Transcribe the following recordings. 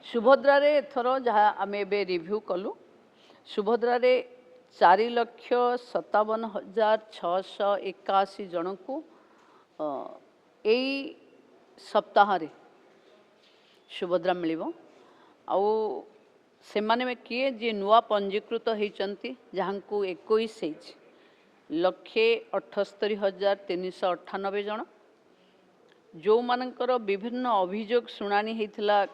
सुभद्रा रे एथर जहाँ आम ए रिव्यू कलु सुभद्रा रे 4,57,681 जन को यही सप्ताह रे सुभद्रा मिलिबो आउ से माने में किए जे नुआ पंजीकृत होती जहाँ को 21,78,398 जन जो मानकर विभिन्न अभियोग शुणानी होता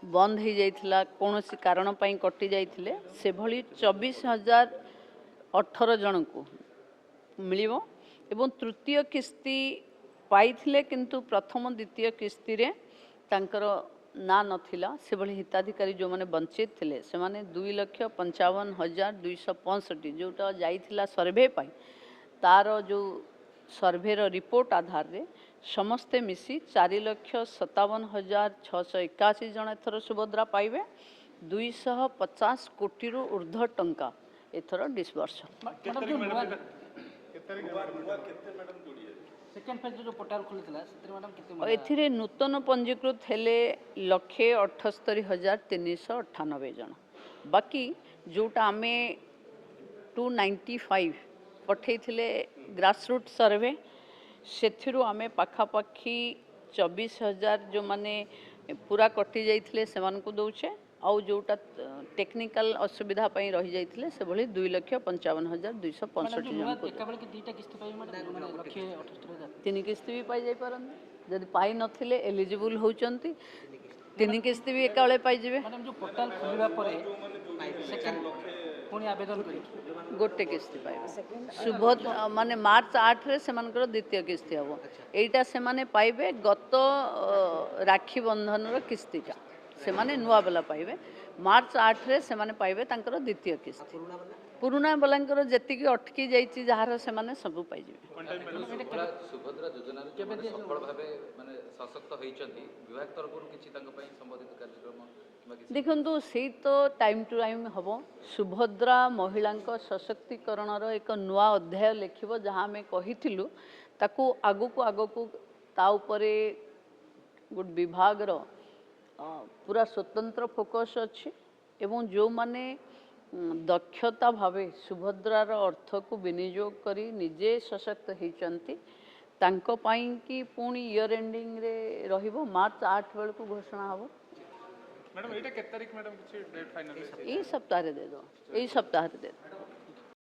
बंद हो जाइथिला कौन सी कारण पाई कटि जाइथिले से भली 24,018 जन को मिलिबो एवं तृतीय किस्ती पाइथिले किंतु प्रथम द्वितीय किस्ती रे तांकर ना नथिला से भली हिताधिकारी जो माने वंचित थिले से माने 2,55,265 जोटा जाइथिला सर्वे पाई तार जो सर्वे रो रिपोर्ट आधार रे समस्ते मिसी 4,57,681 जन एथर सुभद्रा पाइबे 250 कोटी रु ऊर्ध्व टंका एथर डिस्बर्स एथिरे नूतन पंजीकृत हेले 1,78,398 जन बाकी जोटा आमे 295 पठे ग्रासरूट सर्वे से आमे पाखापाखी 24,000 जो माने पूरा कटि जाइथिले से मानकु दउछे आउ जोटा टेक्निकल असुविधा पई रहि जाइथिले से भली 2,55,265 जन को तीन किस्ती भी पाई जाई परन जदि पाई नथिले एलिजिबल होउचंती तीन किस्ती भी एकाळे पाई जिवे मैडम जो पोर्टल खुलिबा परे सेकंड पुनी आवेदन करी गोटे किस्ती पाइबे सुबोध माने मार्च 8 रे से मानकर द्वितीय किस्ती हबो एटा से माने पाइबे गत राखी बंधन रो किस्तीटा से माने नुआ वाला पाइबे मार्च 8 रे से माने पाइबे तांकर द्वितीय किस्ती पुराना बलांकर जेति की अटकी जाइछि जहार से माने सब पाइ जिवे सुभद्रा योजना सफल भाबे माने सशक्त होइचंती विभाग तरफ किछि तांक पई संबंधित कार्यक्रम देखु से तो टाइम टू टाइम हम सुभद्रा महिला सशक्तिकरण एक नुआ अध्याय लिखिब जहाँ आम कही ताकू आगु को ता उपरे गोटे विभाग पूरा स्वतंत्र फोकस अच्छी एवं जो माने दक्षता भावे सुभद्रार अर्थ को विनियोग करी निजे सशक्त होती तांको पाई कि पुणी इयर एंडिंग रे रहिबो मार्च 8 बेल को घोषणा हम मैडम एटा के तारीख मैडम किछि डेट फाइनल यही सप्ताह दे दो यही सप्ताह दे दो